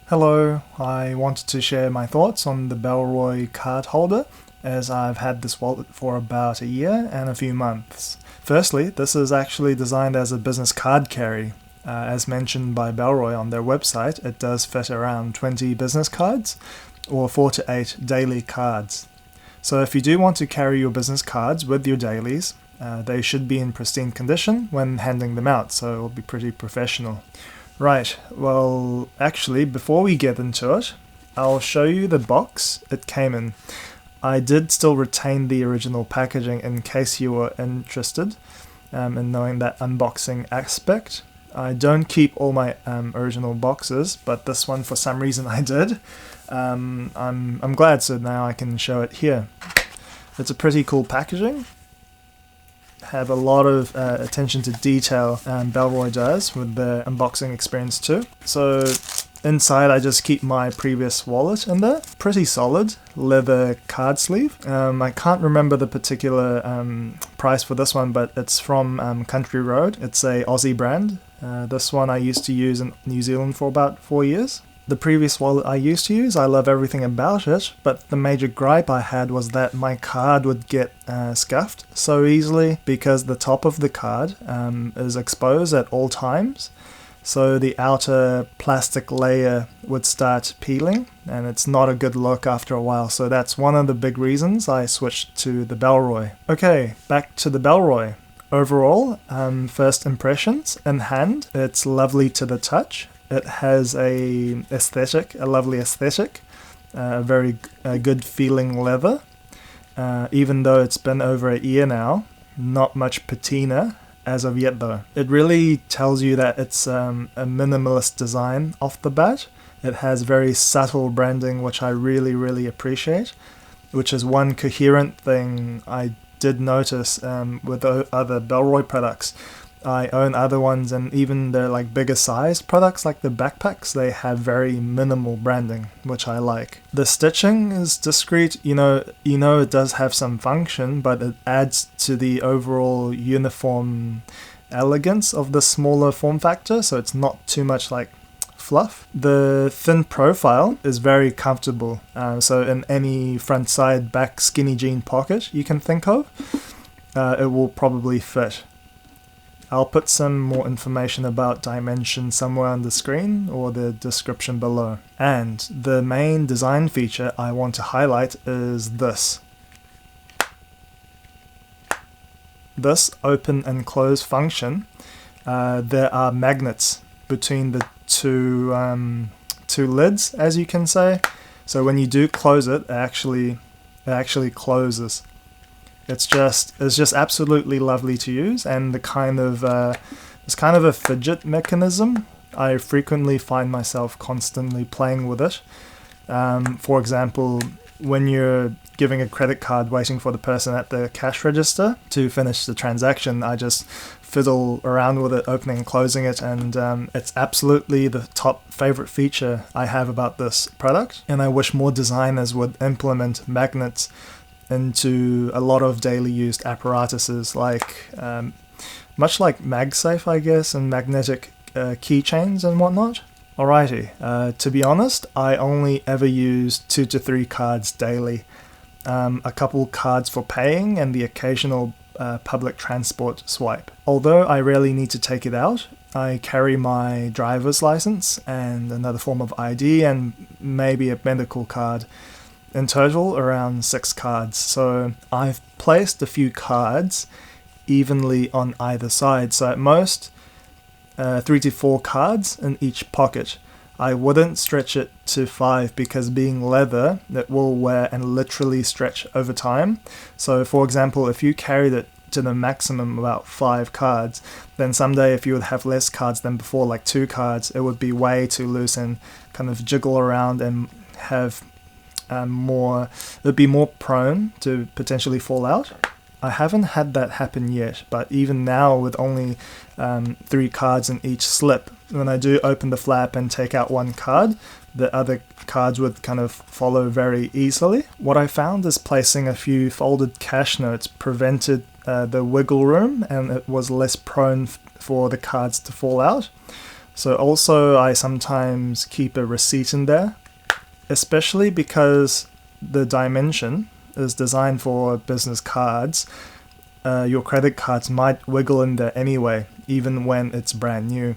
Hello, I wanted to share my thoughts on the Bellroy card holder as I've had this wallet for about a year and a few months. Firstly, this is actually designed as a business card carry. As mentioned by Bellroy on their website, it does fit around 20 business cards or 4 to 8 daily cards. So if you do want to carry your business cards with your dailies, they should be in pristine condition when handing them out, so it'll be pretty professional. Right, well, actually, before we get into it, I'll show you the box it came in. I did still retain the original packaging in case you were interested in knowing that unboxing aspect. I don't keep all my original boxes, but this one for some reason I did. I'm glad, so now I can show it here. It's a pretty cool packaging. Have a lot of attention to detail, Bellroy does with the unboxing experience too. So inside I just keep my previous wallet in there. Pretty solid leather card sleeve. I can't remember the particular price for this one, but it's from Country Road. It's a Aussie brand. This one I used to use in New Zealand for about 4 years. The previous wallet I used to use, I love everything about it, but the major gripe I had was that my card would get scuffed so easily because the top of the card is exposed at all times. So the outer plastic layer would start peeling, and it's not a good look after a while. So that's one of the big reasons I switched to the Bellroy. Okay, back to the Bellroy. Overall, first impressions in hand, it's lovely to the touch. It has a lovely aesthetic, a very good feeling leather. Even though it's been over a year now, not much patina as of yet though. It really tells you that it's a minimalist design off the bat. It has very subtle branding, which I really appreciate, which is one coherent thing I did notice with other Bellroy products. I own other ones, and even the bigger size products like the backpacks, they have very minimal branding, which I like. The stitching is discreet. You know it does have some function, but it adds to the overall uniform elegance of the smaller form factor, so it's not too much like fluff. The thin profile is very comfortable, so in any front, side, back skinny jean pocket you can think of, it will probably fit. I'll put some more information about dimension somewhere on the screen or the description below. And the main design feature I want to highlight is this. This open and close function, there are magnets between the two lids, as you can say. So when you do close it, it actually closes. It's just absolutely lovely to use, and it's kind of a fidget mechanism. I frequently find myself constantly playing with it. For example, when you're giving a credit card waiting for the person at the cash register to finish the transaction, I just fiddle around with it, opening and closing it, and it's absolutely the top favorite feature I have about this product. And I wish more designers would implement magnets into a lot of daily used apparatuses, much like MagSafe, I guess, and magnetic keychains and whatnot. Alrighty, to be honest, I only ever use 2 to 3 cards daily. A couple cards for paying and the occasional public transport swipe. Although I rarely need to take it out, I carry my driver's license and another form of ID and maybe a medical card. In total, around 6 cards, so I've placed a few cards evenly on either side, so at most 3 to 4 cards in each pocket. I wouldn't stretch it to 5 because being leather, it will wear and literally stretch over time. So for example, if you carried it to the maximum about 5 cards, then someday if you would have less cards than before, like 2 cards, it would be way too loose and kind of jiggle around and have it'd be more prone to potentially fall out. I haven't had that happen yet, but even now with only 3 cards in each slip, when I do open the flap and take out 1 card, the other cards would kind of follow very easily. What I found is placing a few folded cash notes prevented the wiggle room, and it was less prone for the cards to fall out. So also I sometimes keep a receipt in there, especially because the dimension is designed for business cards. Your credit cards might wiggle in there anyway, even when it's brand new,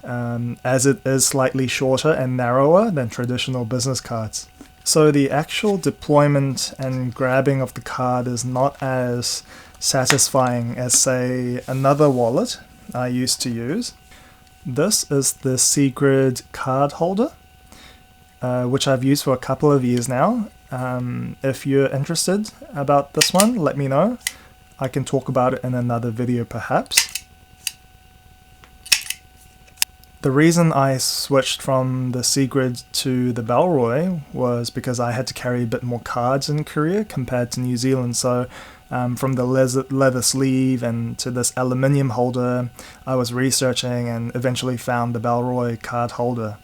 as it is slightly shorter and narrower than traditional business cards. So the actual deployment and grabbing of the card is not as satisfying as, say, another wallet I used to use. This is the Secrid card holder, which I've used for a couple of years now. If you're interested about this one, let me know. I can talk about it in another video perhaps. The reason I switched from the Secrid to the Bellroy was because I had to carry a bit more cards in Korea compared to New Zealand. So from the leather sleeve and to this aluminium holder, I was researching and eventually found the Bellroy card holder.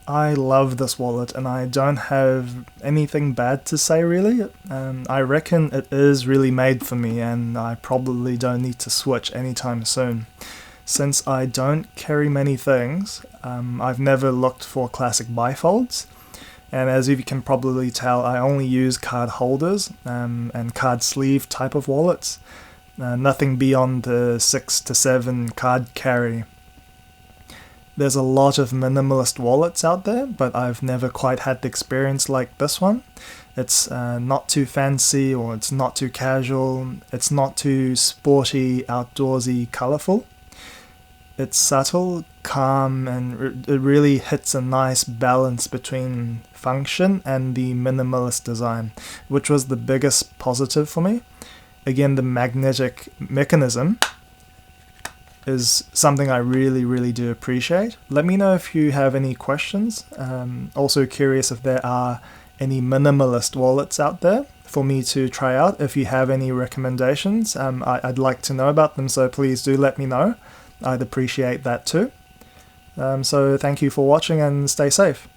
I love this wallet and I don't have anything bad to say really. I reckon it is really made for me and I probably don't need to switch anytime soon. Since I don't carry many things, I've never looked for classic bifolds. And as you can probably tell, I only use card holders and card sleeve type of wallets. Nothing beyond the 6 to 7 card carry. There's a lot of minimalist wallets out there, but I've never quite had the experience like this one. It's not too fancy, or it's not too casual, it's not too sporty, outdoorsy, colourful. It's subtle, calm, and it really hits a nice balance between function and the minimalist design, which was the biggest positive for me. Again, the magnetic mechanism is something I really do appreciate. Let me know if you have any questions. Also curious if there are any minimalist wallets out there for me to try out. If you have any recommendations, I'd like to know about them, so please do let me know. I'd appreciate that too. So thank you for watching and stay safe.